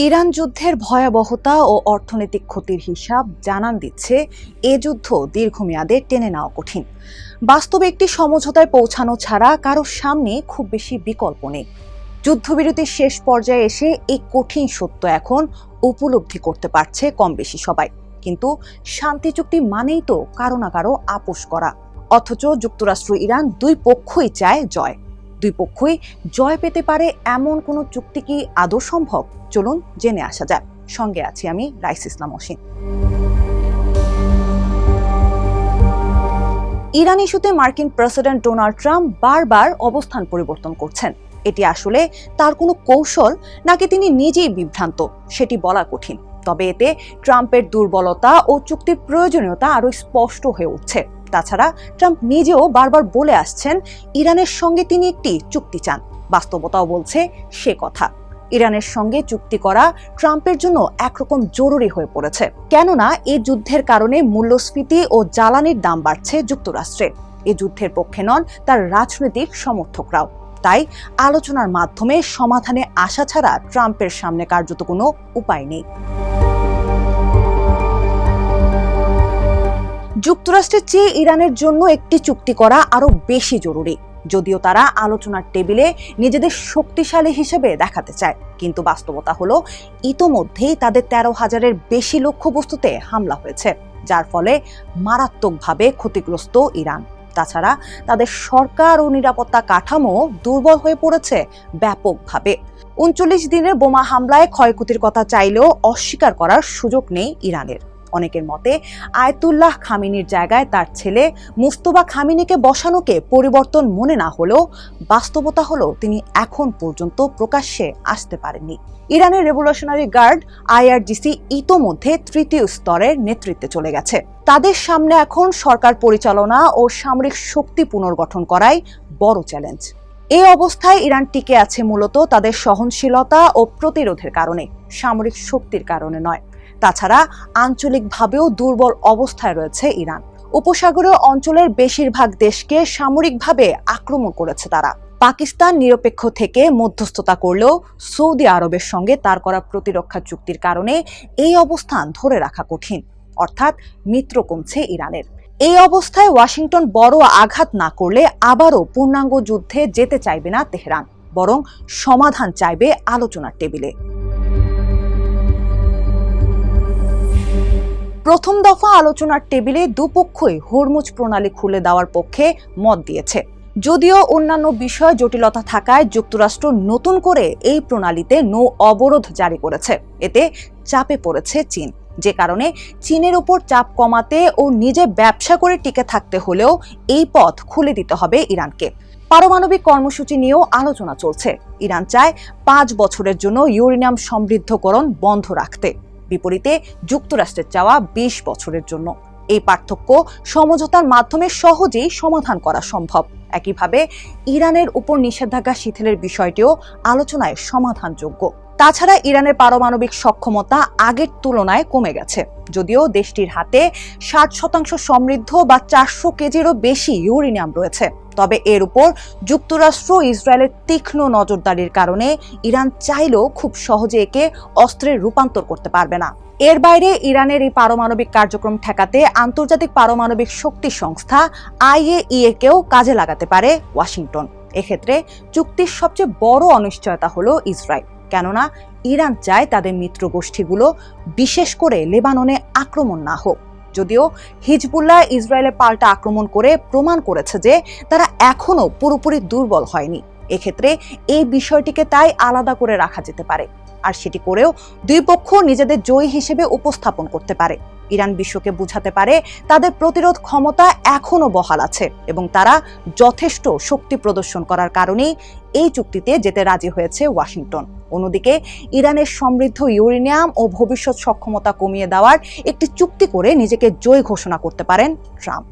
Iran যুদ্ধের ভয়াবহতা ও অর্থনৈতিক ক্ষতির হিসাব জানান দিচ্ছে এ যুদ্ধ দীর্ঘমেয়াদে টেনে নেওয়া কঠিন। বাস্তবে একটি সমঝোতায় পৌঁছানো ছাড়া কারোর সামনে খুব বেশি বিকল্প নেই। যুদ্ধবিরতির শেষ পর্যায়ে এসে এই কঠিন সত্য এখন উপলব্ধি করতে পারছে কম বেশি সবাই। কিন্তু শান্তি চুক্তি মানেই তো কারো না কারো আপোষ করা, অথচ যুক্তরাষ্ট্র ইরান দুই পক্ষই চায় জয়। দুই পক্ষই জয় পেতে পারে এমন কোনো চুক্তি কি আদৌ সম্ভব? চলুন জেনে আসা যাক। সঙ্গে আছি আমি রাইস ইসলাম অসীম। ইরান ইস্যুতে মার্কিন প্রেসিডেন্ট ডোনাল্ড ট্রাম্প বারবার অবস্থান পরিবর্তন করছেন। এটি আসলে তার কোনো কৌশল নাকি তিনি নিজেই বিভ্রান্ত, সেটি বলা কঠিন। তবে এতে ট্রাম্পের দুর্বলতা ও চুক্তির প্রয়োজনীয়তা আরও স্পষ্ট হয়ে উঠছে। তাছাড়া ট্রাম্প নিজেও বারবার বলে আসছেন ইরানের সঙ্গে তিনি একটি চুক্তি চান। বাস্তবতাও বলছে সে কথা। ইরানের সঙ্গে চুক্তি করা ট্রাম্পের জন্য একরকম জরুরি হয়ে পড়েছে, কেননা এই যুদ্ধের কারণে মূল্যস্ফীতি ও জ্বালানির দাম বাড়ছে যুক্তরাষ্ট্রে। এই যুদ্ধের পক্ষে নন তার রাজনৈতিক সমর্থকরাও। তাই আলোচনার মাধ্যমে সমাধানে আসা ছাড়া ট্রাম্পের সামনে কার্যত কোনো উপায় নেই। যুক্তরাষ্ট্রের চেয়ে ইরানের জন্য একটি চুক্তি করা আরো বেশি জরুরি, যদিও তারা আলোচনার টেবিলে নিজেদের শক্তিশালী হিসেবে দেখাতে চায়। কিন্তু বাস্তবতা হলো ইতোমধ্যেই তাদের 13,000-এর বেশি লক্ষ্যবস্তুতে হামলা হয়েছে, যার ফলে মারাত্মকভাবে ক্ষতিগ্রস্ত ইরান। তাছাড়া তাদের সরকার ও নিরাপত্তা কাঠামো দুর্বল হয়ে পড়েছে ব্যাপকভাবে। 39 দিনের বোমা হামলায় ক্ষয়ক্ষতির কথা চাইলেও অস্বীকার করার সুযোগ নেই ইরানের। অনেকের মতে আয়াতুল্লাহ খামেনির জায়গায় তার ছেলে মুস্তফা খামেনিকে বসানোকে পরিবর্তন মনে না হলেও বাস্তবতা হলো তিনি এখন পর্যন্ত প্রকাশ্যে আসতে পারেননি। ইরানের রেভলিউশনারি গার্ড IRGC ইতোমধ্যে তৃতীয় স্তরের নেতৃত্বে চলে গেছে। তাদের সামনে এখন সরকার পরিচালনা ও সামরিক শক্তি পুনর্গঠন করাই বড় চ্যালেঞ্জ। এই অবস্থায় ইরান টিকে আছে মূলত তাদের সহনশীলতা ও প্রতিরোধের কারণে, সামরিক শক্তির কারণে নয়। তাছাড়া আঞ্চলিকভাবেও দুর্বল অবস্থায় রয়েছে ইরান। উপসাগরীয় অঞ্চলের বেশিরভাগ দেশকে সামরিকভাবে আক্রমণ করেছে তারা। পাকিস্তান নিরপেক্ষ থেকে মধ্যস্থতা করলেও সৌদি আরবের সঙ্গে তার করা প্রতিরক্ষা চুক্তির কারণে এই অবস্থান ধরে রাখা কঠিন, অর্থাৎ মিত্র কমছে ইরানের। এই অবস্থায় ওয়াশিংটন বড় আঘাত না করলে আবারও পূর্ণাঙ্গ যুদ্ধে যেতে চাইবে না তেহরান, বরং সমাধান চাইবে আলোচনার টেবিলে। প্রথম দফা আলোচনার টেবিলে দুপক্ষই হরমুজ প্রণালী খুলে দেওয়ার পক্ষে মত দিয়েছে। যদিও অন্যান্য বিষয়ে জটিলতা থাকায় যুক্তরাষ্ট্র নতুন করে এই প্রণালীতে নৌ অবরোধ জারি করেছে। এতে চাপে পড়েছে চীন, যে কারণে চীনের উপর চাপ কমাতে ও নিজে ব্যবসা করে টিকে থাকতে হলেও এই পথ খুলে দিতে হবে ইরানকে। পারমাণবিক কর্মসূচি নিয়েও আলোচনা চলছে। ইরান চায় 5 বছরের জন্য ইউরেনিয়াম সমৃদ্ধকরণ বন্ধ রাখতে, বিপরীতে যুক্তরাষ্ট্রের চাওয়া 20 বছরের জন্য। এই পার্থক্য সমঝোতার মাধ্যমে সহজেই সমাধান করা সম্ভব। একইভাবে ইরানের উপর নিষেধাজ্ঞা শিথিলের বিষয়টিও আলোচনায় সমাধানযোগ্য। তাছাড়া ইরানের পারমাণবিক সক্ষমতা আগের তুলনায় কমে গেছে, যদিও দেশটির হাতে 60% সমৃদ্ধ বা 400 কেজিরও বেশি ইউরেনিয়াম রয়েছে। তবে এর উপর যুক্তরাষ্ট্র ইসরায়েলের তীক্ষ্ণ নজরদারির কারণে ইরান চাইলেও খুব সহজে একে অস্ত্রে রূপান্তর করতে পারবে না। এর বাইরে ইরানের এই পারমাণবিক কার্যক্রম ঠেকাতে আন্তর্জাতিক পারমাণবিক শক্তি সংস্থা IAEA-কেও কাজে লাগাতে পারে ওয়াশিংটন। এক্ষেত্রে চুক্তির সবচেয়ে বড় অনিশ্চয়তা হলো ইসরায়েল, কেননা ইরান চায় তাদের মিত্র গোষ্ঠীগুলো, বিশেষ করে লেবাননে আক্রমণ না হোক। যদিও হিজবুল্লাহ ইসরায়েলে পাল্টা আক্রমণ করে প্রমাণ করেছে যে তারা এখনো পুরোপুরি দুর্বল হয়নি। এক্ষেত্রে এই বিষয়টিকে তাই আলাদা করে রাখা যেতে পারে, আর সেটি করেও দুই পক্ষ নিজেদের জয়ী হিসেবে উপস্থাপন করতে পারে। ইরান বিশ্বকে বুঝাতে পারে তাদের প্রতিরোধ ক্ষমতা এখনো বহাল আছে এবং তারা যথেষ্ট শক্তি প্রদর্শন করার কারণেই এই চুক্তিতে যেতে রাজি হয়েছে ওয়াশিংটন। অন্যদিকে ইরানের সমৃদ্ধ ইউরেনিয়াম ও ভবিষ্যৎ সক্ষমতা কমিয়ে দেওয়ার একটি চুক্তি করে নিজেকে জয়ী ঘোষণা করতে পারেন ট্রাম্প।